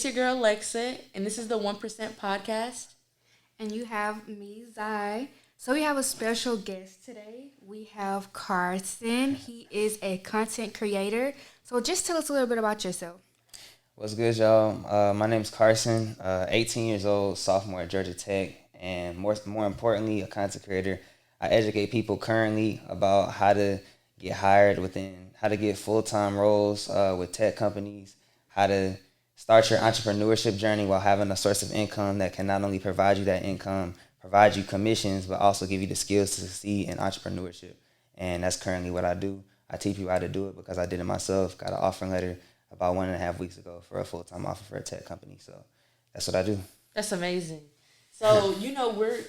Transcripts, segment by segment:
It's your girl Lexa, and this is the 1% podcast. And you have me, Zai. So we have a special guest today. We have Carson. He is a content creator. So just tell us a little bit about yourself. What's good, y'all? My name's Carson, 18 years old, sophomore at Georgia Tech, and more importantly, a content creator. I educate people currently about how to get hired how to get full-time roles with tech companies, how to start your entrepreneurship journey while having a source of income that can not only provide you that income, provide you commissions, but also give you the skills to succeed in entrepreneurship. And that's currently what I do. I teach people how to do it because I did it myself, got an offering letter about 1.5 weeks ago for a full-time offer for a tech company. So that's what I do. That's amazing. So,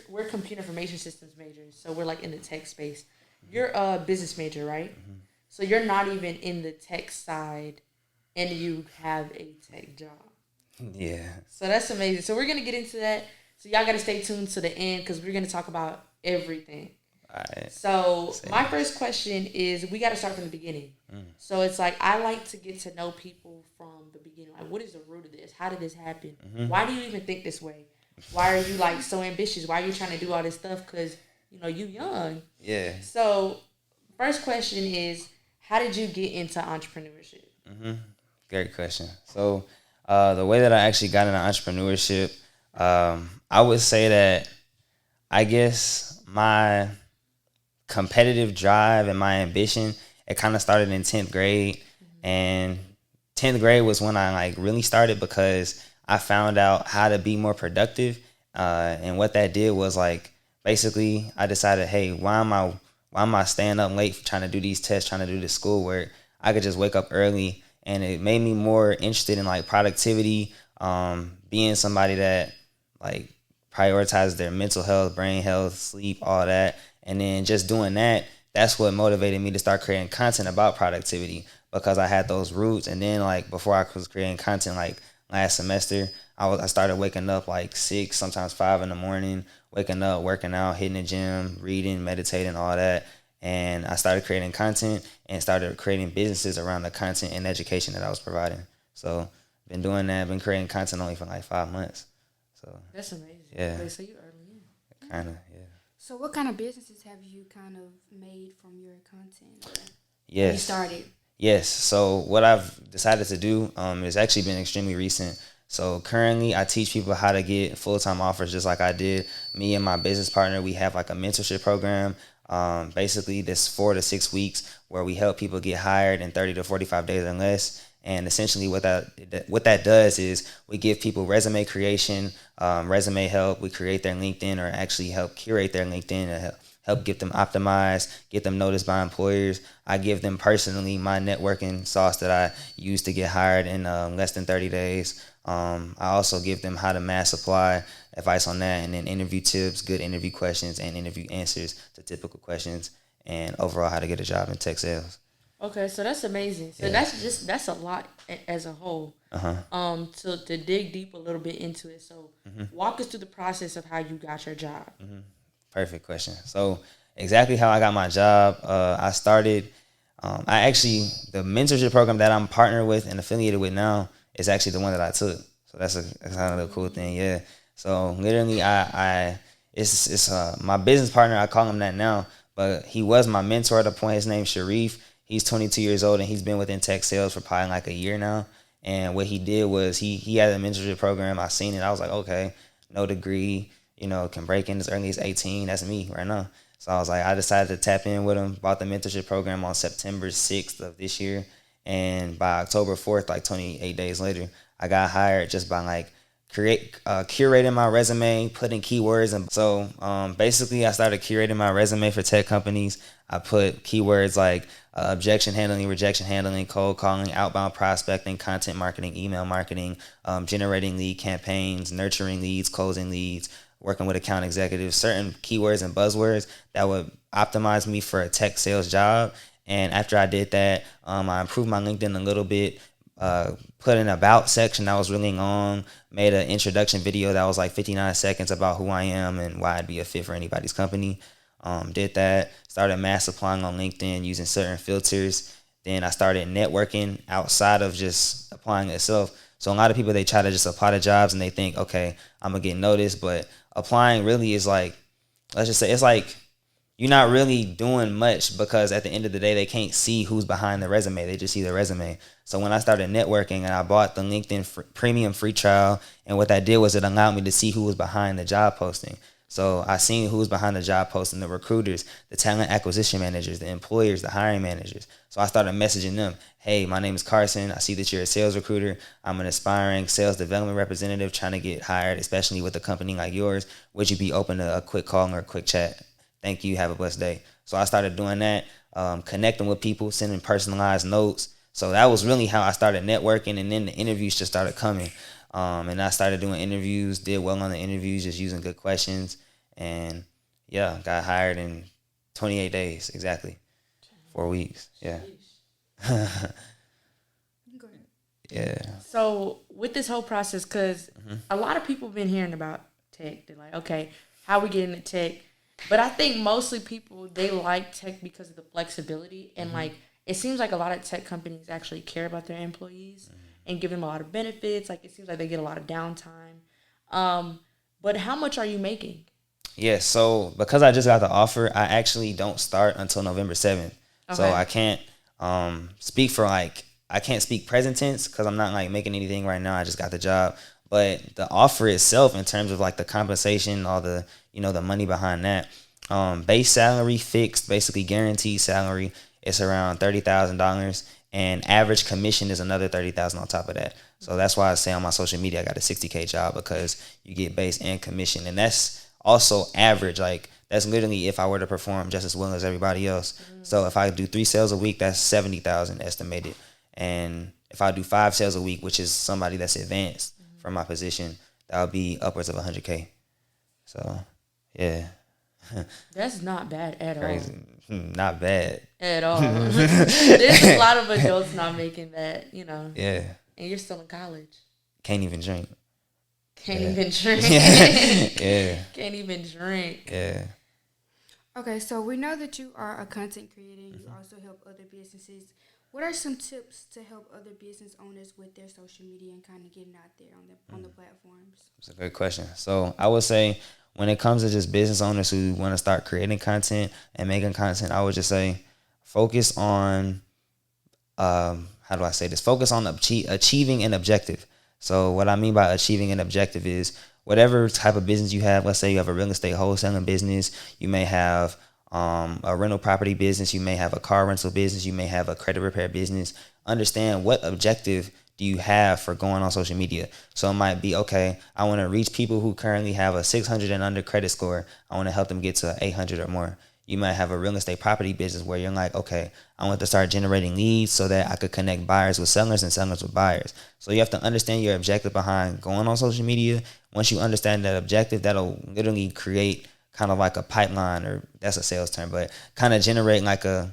we're computer information systems majors, so we're like in the tech space. You're a business major, right? Mm-hmm. So you're not even in the tech side, and you have a tech job. Yeah. So that's amazing. So we're going to get into that. So y'all got to stay tuned to the end because we're going to talk about everything. All right. So my first question is, we got to start from the beginning. So it's like, I like to get to know people from the beginning. Like, what is the root of this? How did this happen? Mm-hmm. Why do you even think this way? Why are you like so ambitious? Why are you trying to do all this stuff? Because, you young. Yeah. So first question is, how did you get into entrepreneurship? Mm-hmm. Great question. So the way that I actually got into entrepreneurship, I would say that I guess my competitive drive and my ambition, it kind of started in 10th grade. Mm-hmm. And 10th grade was when I really started because I found out how to be more productive. And what that did was basically I decided, hey, why am I staying up late trying to do these tests, trying to do this schoolwork? I could just wake up early. And it made me more interested in productivity, being somebody that prioritizes their mental health, brain health, sleep, all that. And then just doing that, that's what motivated me to start creating content about productivity because I had those roots. And then before I was creating content last semester, I started waking up 6, sometimes 5 in the morning, waking up, working out, hitting the gym, reading, meditating, all that. And I started creating content and started creating businesses around the content and education that I was providing. So been doing that, been creating content only for 5 months. So that's amazing. Yeah. Okay, so you early in. Kind of, yeah. So what kind of businesses have you kind of made from your content? Yes. You started? Yes. So what I've decided to do has actually been extremely recent. So currently I teach people how to get full-time offers just like I did. Me and my business partner, we have a mentorship program. Basically this 4 to 6 weeks where we help people get hired in 30 to 45 days or less. And essentially what that does is we give people resume creation, resume help. We create their LinkedIn or actually help curate their LinkedIn and help get them optimized, get them noticed by employers. I give them personally my networking sauce that I use to get hired in less than 30 days. I also give them how to mass apply, advice on that, and then interview tips, good interview questions, and interview answers to typical questions, and overall how to get a job in tech sales. Okay, so that's amazing. So Yeah. that's a lot as a whole. Uh-huh. To dig deep a little bit into it. So walk us through the process of how you got your job. Mm-hmm. Perfect question. So exactly how I got my job, I started, the mentorship program that I'm partnered with and affiliated with now is actually the one that I took. So that's kind of a cool thing, yeah. So literally, it's my business partner. I call him that now, but he was my mentor at the point. His name's Sharif. He's 22 years old and he's been within tech sales for probably a year now. And what he did was he had a mentorship program. I seen it. I was like, okay, no degree, can break in as early as 18. That's me right now. So I decided to tap in with him. Bought the mentorship program on September 6th of this year. And by October 4th, 28 days later, I got hired just by curating my resume, putting keywords. And so basically I started curating my resume for tech companies. I put keywords like objection handling, rejection handling, cold calling, outbound prospecting, content marketing, email marketing, generating lead campaigns, nurturing leads, closing leads, working with account executives, certain keywords and buzzwords that would optimize me for a tech sales job. And after I did that, I improved my LinkedIn a little bit, put an about section that was really long, made an introduction video that was 59 seconds about who I am and why I'd be a fit for anybody's company. Did that, started mass applying on LinkedIn using certain filters. Then I started networking outside of just applying itself. So a lot of people, they try to just apply to jobs and they think, okay, I'm gonna get noticed, but applying really is like, let's just say it's like you're not really doing much, because at the end of the day, they can't see who's behind the resume. They just see the resume. So when I started networking and I bought the LinkedIn premium free trial, and what that did was it allowed me to see who was behind the job posting. So I seen who was behind the job posting, the recruiters, the talent acquisition managers, the employers, the hiring managers. So I started messaging them. Hey, my name is Carson. I see that you're a sales recruiter. I'm an aspiring sales development representative trying to get hired, especially with a company like yours. Would you be open to a quick call or a quick chat? Thank you. Have a blessed day. So I started doing that, connecting with people, sending personalized notes. So that was really how I started networking, and then the interviews just started coming. And I started doing interviews, did well on the interviews, just using good questions. And yeah, got hired in 28 days, exactly. 4 weeks. Yeah. Go ahead. Yeah. So with this whole process, because a lot of people have been hearing about tech. They're like, okay, how we get into tech? But I think mostly people, they like tech because of the flexibility. And like, it seems like a lot of tech companies actually care about their employees and give them a lot of benefits. Like, it seems like they get a lot of downtime. But how much are you making? Yeah, so because I just got the offer, I actually don't start until November 7th. Okay. So I can't speak for like, I can't speak present tense because I'm not like making anything right now. I just got the job. But the offer itself, in terms of like the compensation, all the, you know, the money behind that, base salary fixed, basically guaranteed salary, it's around $30,000, and average commission is another $30,000 on top of that. So that's why I say on my social media I got a $60K job, because you get base and commission, and that's also average. Like, that's literally if I were to perform just as well as everybody else. So if I do 3 sales a week, that's 70,000 estimated, and if I do 5 sales a week, which is somebody that's advanced from my position, that would be upwards of 100K. So yeah. That's not bad at Crazy. all. Not bad At all. There's a lot of adults not making that, you know. Yeah. And you're still in college. Can't even drink. Can't even drink. Yeah. Can't even drink. Yeah. Okay, so we know that you are a content creator and you also help other businesses. What are some tips to help other business owners with their social media and kind of getting out there on the platforms? It's a good question. So I would say, when it comes to just business owners who want to start creating content and making content, I would just say focus on, how do I say this? Focus on achieving an objective. So what I mean by achieving an objective is whatever type of business you have. Let's say you have a real estate wholesaling business. You may have a rental property business. You may have a car rental business. You may have a credit repair business. Understand what objective do you have for going on social media. So it might be, okay, I want to reach people who currently have a 600 and under credit score. I want to help them get to 800 or more. You might have a real estate property business where you're like, okay, I want to start generating leads so that I could connect buyers with sellers and sellers with buyers. So you have to understand your objective behind going on social media. Once you understand that objective, that'll literally create kind of like a pipeline, or that's a sales term, but kind of generate like a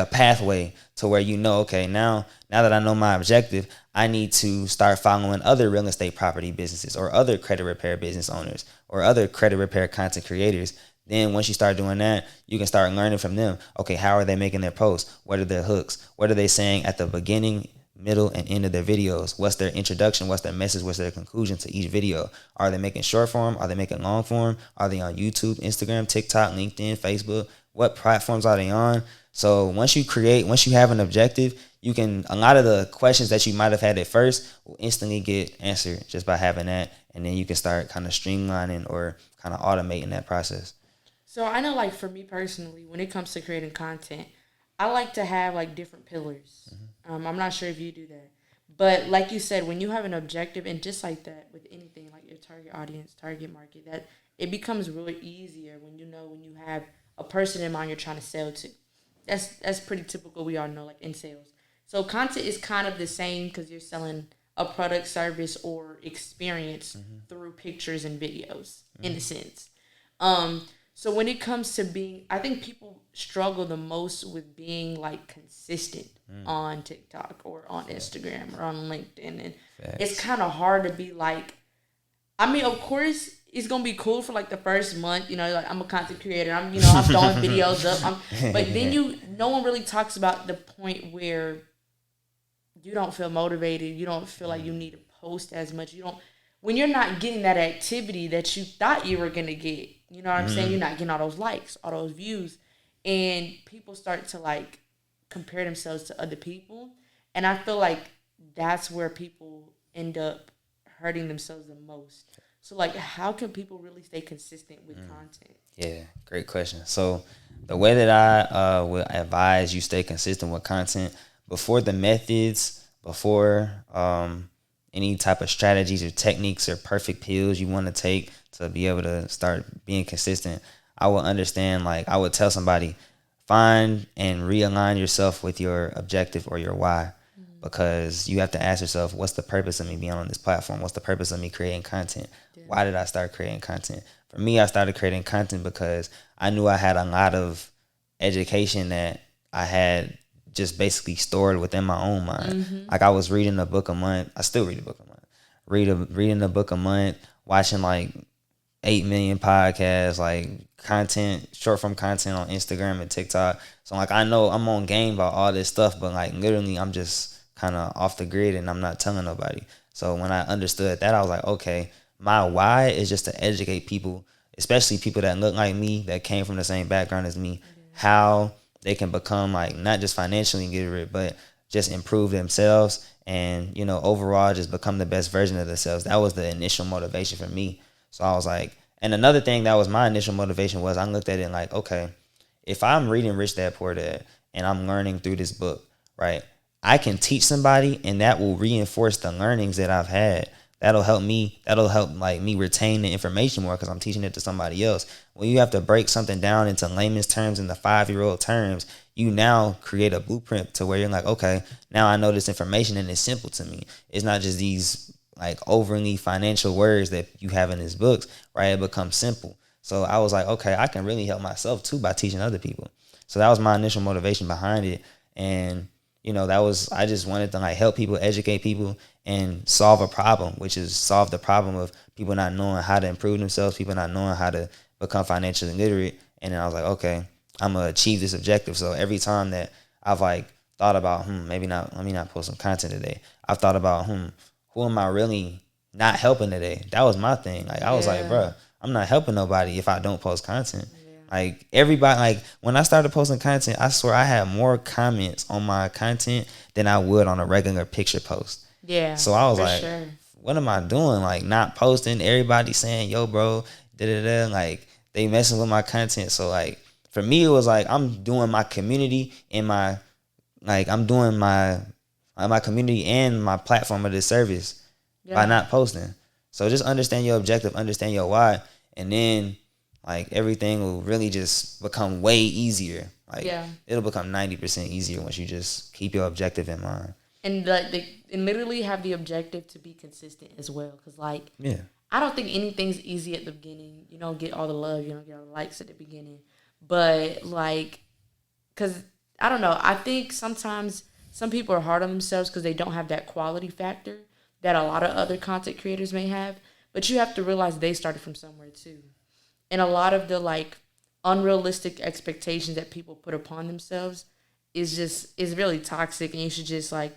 pathway to where, you know, okay, now that I know my objective, I need to start following other real estate property businesses or other credit repair business owners or other credit repair content creators. Then once you start doing that, you can start learning from them. Okay, how are they making their posts? What are their hooks? What are they saying at the beginning, middle, and end of their videos? What's their introduction? What's their message? What's their conclusion to each video? Are they making short form? Are they making long form? Are they on YouTube, Instagram, TikTok, LinkedIn, Facebook? What platforms are they on? So once you have an objective, a lot of the questions that you might have had at first will instantly get answered just by having that. And then you can start kind of streamlining or kind of automating that process. So I know, like, for me personally, when it comes to creating content, I like to have like different pillars. I'm not sure if you do that. But like you said, when you have an objective, and just like that with anything, like your target audience, target market, that it becomes really easier when you have a person in mind you're trying to sell to. That's pretty typical. We all know, like, in sales. So content is kind of the same because you're selling a product, service, or experience through pictures and videos, in a sense. So when it comes to I think people struggle the most with being like consistent on TikTok or on Instagram or on LinkedIn. And it's kind of hard to be like, I mean, of course, it's going to be cool for like the first month, like, I'm a content creator. I'm throwing videos up. But then no one really talks about the point where you don't feel motivated. You don't feel like you need to post as much. You don't, when you're not getting that activity that you thought you were going to get, you know what I'm saying? You're not getting all those likes, all those views. And people start to like compare themselves to other people. And I feel like that's where people end up hurting themselves the most. So like, how can people really stay consistent with content? Yeah, great question. So the way that I would advise you stay consistent with content, before the methods, before any type of strategies or techniques or perfect pills you want to take to be able to start being consistent, I would understand, like I would tell somebody, find and realign yourself with your objective or your why. Because you have to ask yourself, what's the purpose of me being on this platform? What's the purpose of me creating content? Yeah. Why did I start creating content? For me, I started creating content because I knew I had a lot of education that I had just basically stored within my own mind. Like I was reading a book a month. I still read a book a month. Reading a book a month, watching like 8 million podcasts, like content, short form content on Instagram and TikTok. So like I know I'm on game about all this stuff, but like literally I'm just kind of off the grid and I'm not telling nobody. So when I understood that, I was like, okay, my why is just to educate people, especially people that look like me, that came from the same background as me, how they can become like not just financially get rich, but just improve themselves and, you know, overall just become the best version of themselves. That was the initial motivation for me. So I was like, and another thing that was my initial motivation was I looked at it like, okay, if I'm reading Rich Dad Poor Dad and I'm learning through this book, right, I can teach somebody and that will reinforce the learnings that I've had. That'll help me. That'll help like me retain the information more because I'm teaching it to somebody else. When you have to break something down into layman's terms, in the 5-year-old terms, you now create a blueprint to where you're like, okay, now I know this information and it's simple to me. It's not just these like overly financial words that you have in these books, right? It becomes simple. So I was like, okay, I can really help myself too by teaching other people. So that was my initial motivation behind it. And you know, that was, I just wanted to like help people, educate people, and solve a problem, which is solve the problem of people not knowing how to improve themselves, people not knowing how to become financially literate. And then I was like, okay, I'm gonna achieve this objective. So every time that I've like thought about, maybe not, let me not post some content today. I've thought about, who am I really not helping today? That was my thing. Like I was like, bro, I'm not helping nobody if I don't post content. Like everybody, like when I started posting content, I swear I had more comments on my content than I would on a regular picture post. Yeah. So I was like, what am I doing? Like not posting, everybody saying, yo, bro, da-da-da. Like they messing with my content. So like for me, it was like I'm doing my community and I'm doing my community and my platform of this service by not posting. So just understand your objective, understand your why, and then like everything will really just become way easier. Like it'll become 90% easier once you just keep your objective in mind. And and literally have the objective to be consistent as well. Because like, I don't think anything's easy at the beginning. You don't get all the love, you don't get all the likes at the beginning. But like, because I don't know, I think sometimes some people are hard on themselves because they don't have that quality factor that a lot of other content creators may have. But you have to realize they started from somewhere too. And a lot of the like unrealistic expectations that people put upon themselves is really toxic, and you should just like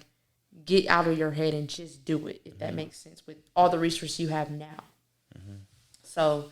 get out of your head and just do it, if that makes sense, with all the resources you have now. So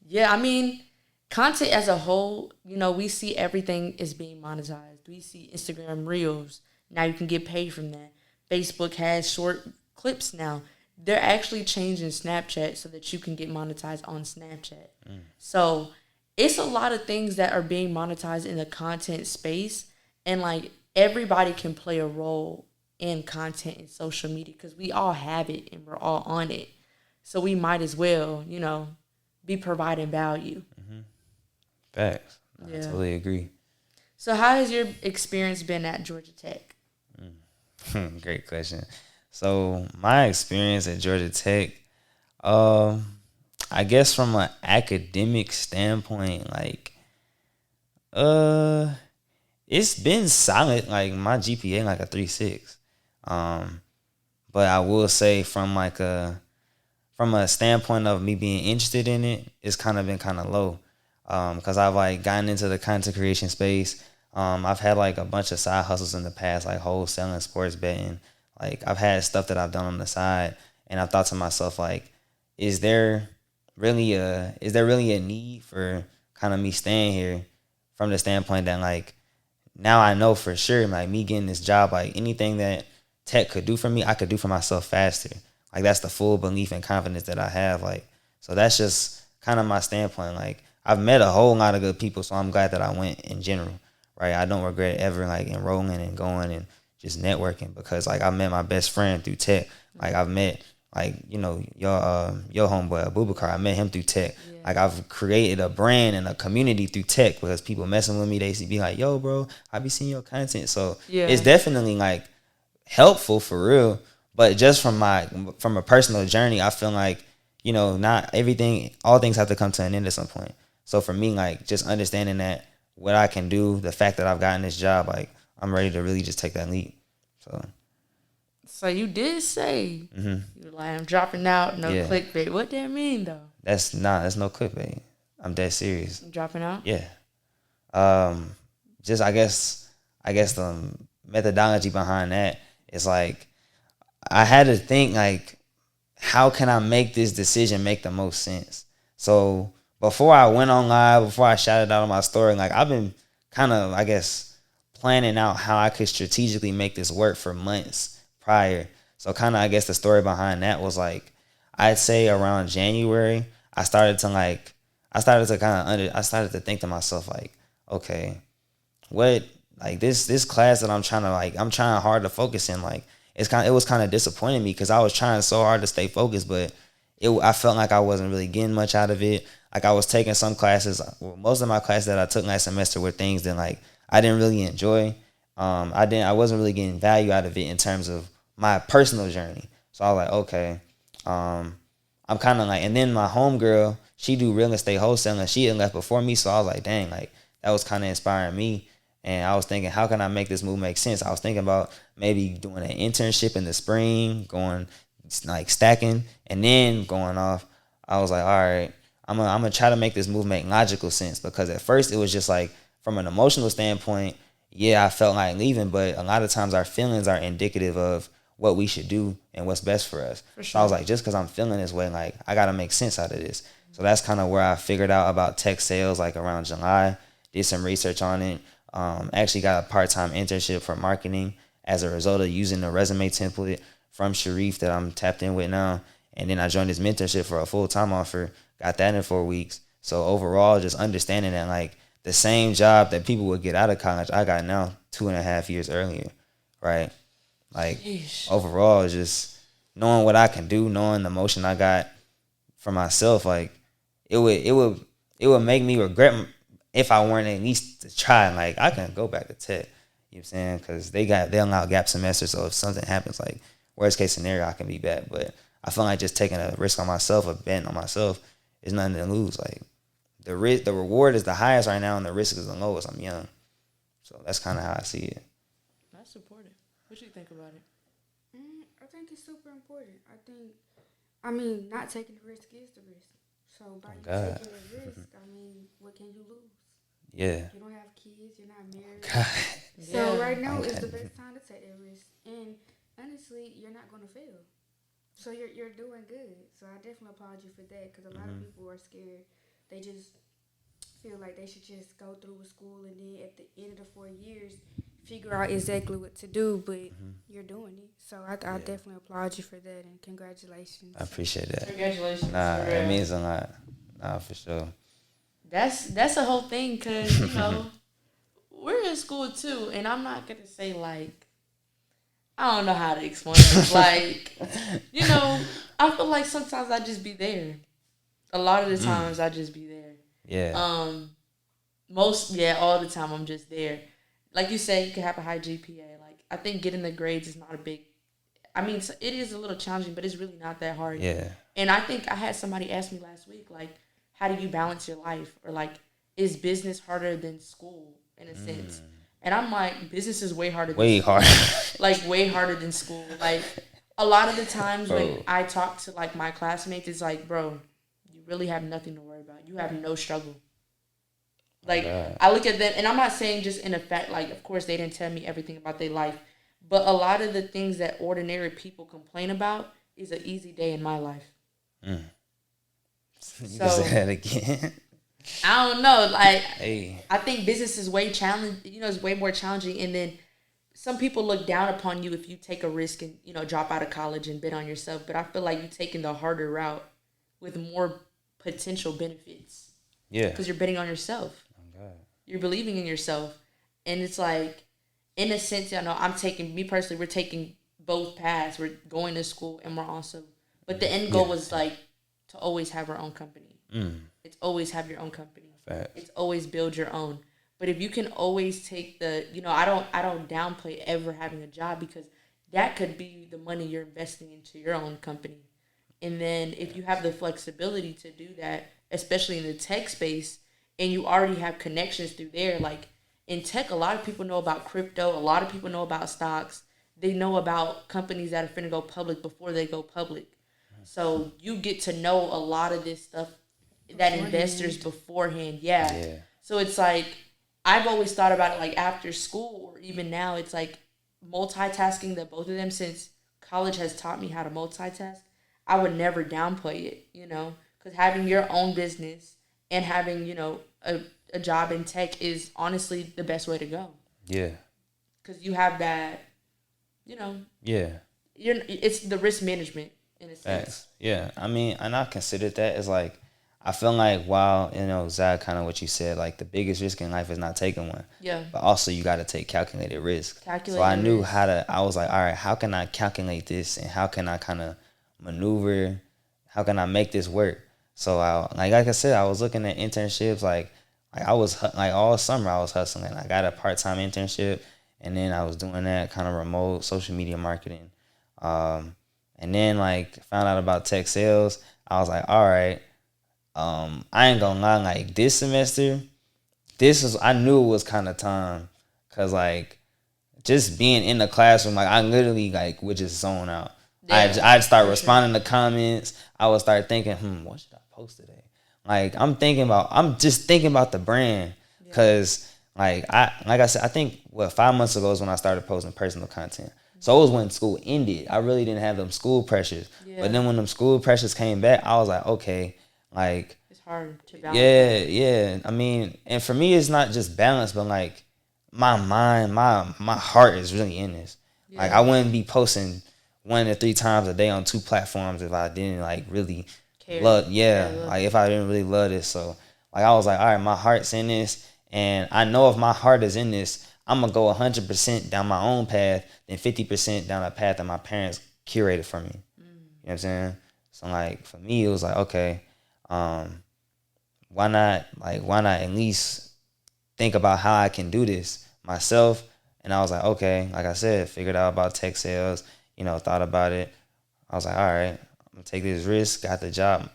yeah, I mean, content as a whole, you know, we see everything is being monetized. We see Instagram Reels. Now you can get paid from that. Facebook has short clips now. They're actually changing Snapchat so that you can get monetized on Snapchat. So it's a lot of things that are being monetized in the content space. And like everybody can play a role in content and social media because we all have it and we're all on it. So we might as well, you know, be providing value. Facts. I totally agree. So how has your experience been at Georgia Tech? Great question. So my experience at Georgia Tech, I guess from an academic standpoint, like, it's been solid. Like my GPA, like a 3.6. But I will say from a standpoint of me being interested in it, it's kind of been kind of low. Cause I've like gotten into the content creation space. I've had like a bunch of side hustles in the past, like wholesaling, sports betting, Like I've had stuff that I've done on the side, and I've thought to myself like, is there really a need for kind of me staying here from the standpoint that like now I know for sure like me getting this job, like anything that tech could do for me, I could do for myself faster. Like that's the full belief and confidence that I have. Like so that's just kind of my standpoint. Like I've met a whole lot of good people, so I'm glad that I went in general. Right, I don't regret ever like enrolling and going and just networking because like I met my best friend through tech. Like I've met like your homeboy Abubakar. I met him through tech. Yeah. Like I've created a brand and a community through tech because people messing with me. They be like, "Yo, bro, I be seeing your content." So it's definitely like helpful for real. But just from a personal journey, I feel like not everything, all things have to come to an end at some point. So for me, like just understanding that what I can do, the fact that I've gotten this job, like I'm ready to really just take that leap. So you did say you were like, I'm dropping out, no clickbait. What that mean though? That's no clickbait. I'm dead serious. You dropping out? Yeah. Just I guess the methodology behind that is like I had to think like how can I make this decision make the most sense? So before I went on live, before I shouted out on my story, like I've been kind of, I guess, planning out how I could strategically make this work for months prior. So kind of, I guess the story behind that was like, I'd say around January, I started to think to myself like, okay, what, like this class that I'm trying hard to focus in, like, it was kind of disappointing me because I was trying so hard to stay focused, but I felt like I wasn't really getting much out of it. Like I was taking some classes. Well, most of my classes that I took last semester were things that like I didn't really enjoy. I wasn't really getting value out of it in terms of my personal journey. So I was like, okay, I'm kind of like, and then my homegirl, she do real estate wholesaling. She had left before me, so I was like, dang, like that was kind of inspiring me. And I was thinking, how can I make this move make sense? I was thinking about maybe doing an internship in the spring, going like stacking, and then going off. I was like, all right, I'm gonna try to make this move make logical sense because at first it was just like from an emotional standpoint, yeah, I felt like leaving, but a lot of times our feelings are indicative of what we should do and what's best for us. For sure. So I was like, just because I'm feeling this way, like I gotta make sense out of this. So that's kind of where I figured out about tech sales like around July, did some research on it. Actually got a part-time internship for marketing as a result of using the resume template from Sharif that I'm tapped in with now. And then I joined this mentorship for a full-time offer, got that in 4 weeks. So overall, just understanding that like the same job that people would get out of college, I got now 2.5 years earlier, right? Like overall, just knowing what I can do, knowing the motion I got for myself, like it would make me regret if I weren't at least to try. Like I can go back to tech, you know what I'm saying? Because they allow gap semester, so if something happens, like worst case scenario, I can be back. But I feel like just taking a risk on myself, a bet on myself, is nothing to lose. Like the reward is the highest right now, and the risk is the lowest. I'm young, so that's kind of how I see it. That's supportive. What you think about it? I think it's super important. I mean, not taking the risk is the risk. So by taking the risk, I mean, what can you lose? Yeah. You don't have kids. You're not married. God. So right now is the best time to take that risk. And honestly, you're not going to fail. So you're doing good. So I definitely applaud you for that because a lot of people are scared. They just feel like they should just go through with school and then at the end of the 4 years figure out exactly what to do. But you're doing it. So I definitely applaud you for that and congratulations. I appreciate that. Congratulations. Nah, it means a lot. Nah, for sure. That's a whole thing because, we're in school too. And I'm not going to say like, I don't know how to explain it. Like, I feel like sometimes I just be there. A lot of the times I just be there. Yeah. All the time I'm just there. Like you say, you can have a high GPA. Like, I think getting the grades is not a big, it is a little challenging, but it's really not that hard. Yeah. And I think I had somebody ask me last week, like, how do you balance your life? Or like, is business harder than school in a sense? And I'm like, business is way harder than school. Like, way harder than school. Like, a lot of the times when I talk to, like, my classmates, it's like, bro, you really have nothing to worry about. You have no struggle. Like, I look at them, and I'm not saying just in effect, like, of course, they didn't tell me everything about their life. But a lot of the things that ordinary people complain about is an easy day in my life. You So can say that again. I don't know. Like, Hey. I think business is way challenging. You know, it's way more challenging. And then some people look down upon you if you take a risk and, you know, drop out of college and bet on yourself. But I feel like you're taking the harder route with more potential benefits. Yeah. Because you're betting on yourself. Oh, God. You're believing in yourself. And it's like, in a sense, you know, me personally, we're taking both paths. We're going to school and we're also, but the end goal was like to always have our own company. It's always have your own company. Facts. It's always build your own. But if you can always take the, you know, I don't downplay ever having a job, because that could be the money you're investing into your own company. And then if you have the flexibility to do that, especially in the tech space, and you already have connections through there, like in tech, a lot of people know about crypto. A lot of people know about stocks. They know about companies that are finna go public before they go public. So you get to know a lot of this stuff that investors beforehand. Yeah. So it's like, I've always thought about it like after school or even now, it's like multitasking, that both of them, since college has taught me how to multitask, I would never downplay it, you know, because having your own business and having, you know, a job in tech is honestly the best way to go. Yeah. Because you have that, you know. Yeah. It's the risk management in a sense. Facts. Yeah. I mean, and I considered that as like, I feel like while, you know, Zach, kind of what you said, like the biggest risk in life is not taking one. Yeah. But also you got to take calculated risk. So I knew I was like, all right, how can I calculate this and how can I kind of maneuver? How can I make this work? So like I said, I was looking at internships, like I was like all summer I was hustling. I got a part-time internship and then I was doing that kind of remote social media marketing. And then like found out about tech sales. I was like, all right, I ain't gonna lie, like this semester, I knew it was kind of time, cause like just being in the classroom, like I literally like would just zone out. Yeah, I'd start responding to comments. I would start thinking, what should I post today? Like I'm just thinking about the brand, cause like I said, I think 5 months ago is when I started posting personal content. So it was when school ended. I really didn't have them school pressures, but then when them school pressures came back, I was like, okay. Like it's hard to balance. Yeah. I mean, and for me, it's not just balance, but like my mind, my heart is really in this. Yeah. Like I wouldn't be posting 1 to 3 times a day on 2 platforms if I didn't like really love. Like if I didn't really love this. So like I was like, all right, my heart's in this, and I know if my heart is in this, I'm gonna go 100% down my own path, then 50% down a path that my parents curated for me. You know what I'm saying? So like for me, it was like, okay. Why not at least think about how I can do this myself? And I was like, okay, like I said, figured out about tech sales, you know, thought about it. I was like, all right, I'm gonna take this risk, got the job,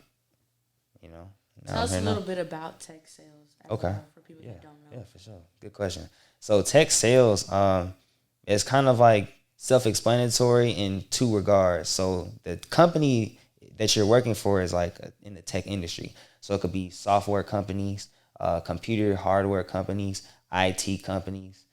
you know. Tell us a little bit about tech sales. Okay. For people who don't know. Yeah, for sure. Good question. So tech sales is kind of like self-explanatory in 2 regards. So the company that you're working for is like in the tech industry. So it could be software companies, computer hardware companies, IT companies,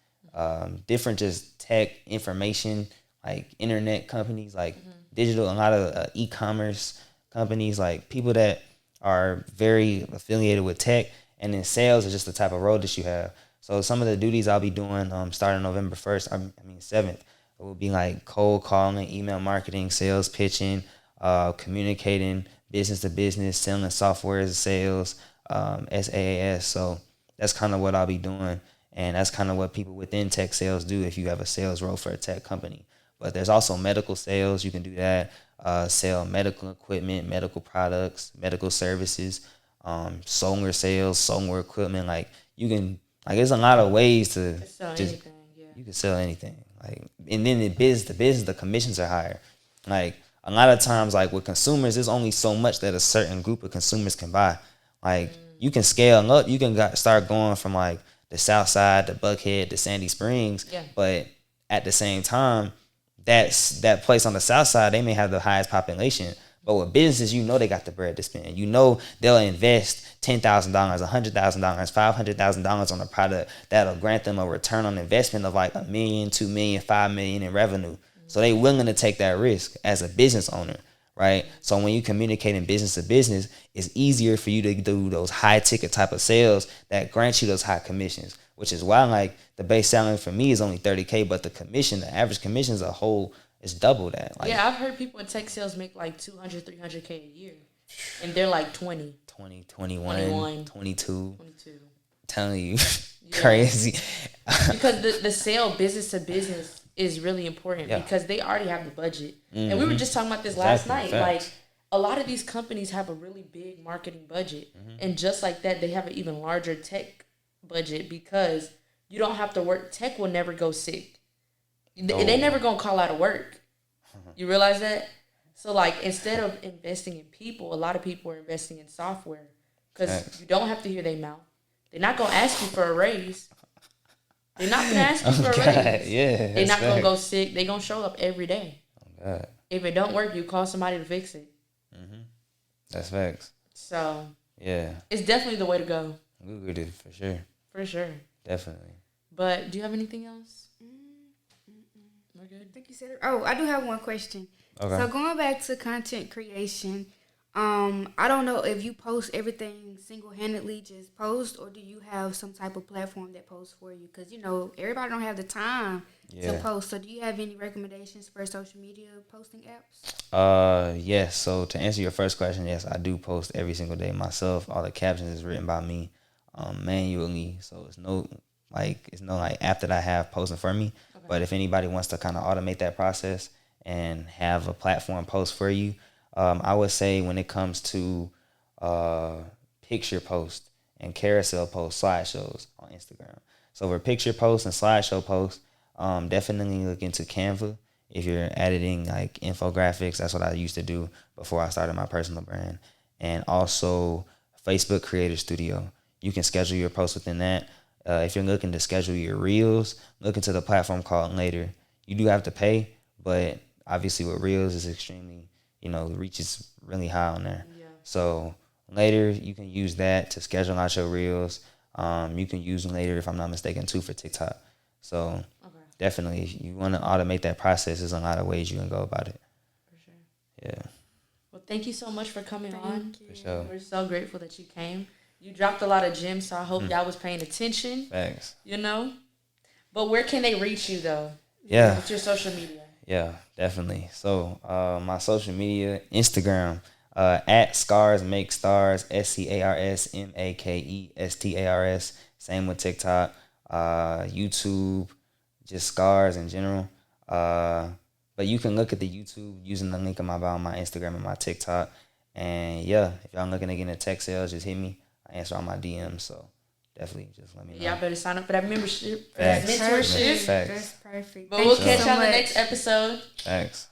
different just tech information, like internet companies, like digital, a lot of e-commerce companies, like people that are very affiliated with tech. And then sales is just the type of role that you have. So some of the duties I'll be doing starting November 1st, 7th, it will be like cold calling, email marketing, sales pitching, communicating business to business, selling software as sales, SaaS. So that's kind of what I'll be doing. And that's kind of what people within tech sales do if you have a sales role for a tech company. But there's also medical sales. You can do that. Sell medical equipment, medical products, medical services, solar sales, solar equipment. Like you can, like there's a lot of ways to just, you can sell anything. Like, and then the business, the commissions are higher. Like, a lot of times, like with consumers, there's only so much that a certain group of consumers can buy. Like you can scale up, you can start going from like the South Side to Buckhead to Sandy Springs, but at the same time, that place on the South Side, they may have the highest population, But with businesses, you know they got the bread to spend. You know they'll invest $10,000, $100,000, $500,000 on a product that'll grant them a return on investment of like $1 million, $2 million, $5 million in revenue. So they willing to take that risk as a business owner, right? So when you communicate in business to business, it's easier for you to do those high ticket type of sales that grant you those high commissions, which is why like the base salary for me is only $30K, but the average commission as a whole is double that. Like, yeah, I've heard people in tech sales make like 200, 300K a year, and they're like 20, 21, 22. 22. Telling you, crazy. Because the sale business to business is really important because they already have the budget. And we were just talking about this last night. Like, a lot of these companies have a really big marketing budget. And just like that, they have an even larger tech budget because you don't have to work. Tech will never go sick. They never going to call out of work. You realize that? So, like, instead of investing in people, a lot of people are investing in software because you don't have to hear their mouth. They're not going to ask you for a raise. They're not going to ask you for a raise. Yeah, they're not going to go sick. They're going to show up every day. Oh, God. If it don't work, you call somebody to fix it. That's facts. So, yeah. It's definitely the way to go. Google it for sure. For sure. Definitely. But do you have anything else? We're good. I think you said it. Oh, I do have one question. Okay. So going back to content creation, I don't know if you post everything single-handedly, just post, or do you have some type of platform that posts for you? Because, you know, everybody don't have the time to post. So do you have any recommendations for social media posting apps? Yes. So to answer your first question, yes, I do post every single day myself. All the captions is written by me manually. So it's no app that I have posting for me. Okay. But if anybody wants to kind of automate that process and have a platform post for you, I would say when it comes to picture posts and carousel posts, slideshows on Instagram. So for picture posts and slideshow posts, definitely look into Canva. If you're editing like infographics, that's what I used to do before I started my personal brand. And also Facebook Creator Studio. You can schedule your posts within that. If you're looking to schedule your reels, look into the platform called Later. You do have to pay, but obviously with reels, it's extremely, the reach is really high on there. Yeah. So Later, you can use that to schedule out your reels. You can use Later, if I'm not mistaken, too, for TikTok. So definitely, if you want to automate that process, there's a lot of ways you can go about it. For sure. Yeah. Well, thank you so much for coming on. You. For sure. We're so grateful that you came. You dropped a lot of gems, so I hope y'all was paying attention. Thanks. But where can they reach you, though? Yeah. What's your social media? Yeah, definitely. So my social media, Instagram, at Scars Make Stars, ScarsMakestars. Same with TikTok, YouTube, just Scars in general. But you can look at the YouTube using the link in my bio on my Instagram and my TikTok. And yeah, if y'all looking to get into tech sales, just hit me. I answer all my DMs, so definitely just let me know. Y'all better sign up for that membership, for Facts. that mentorship. Facts. That's perfect. But we'll catch you on the next episode. Thanks.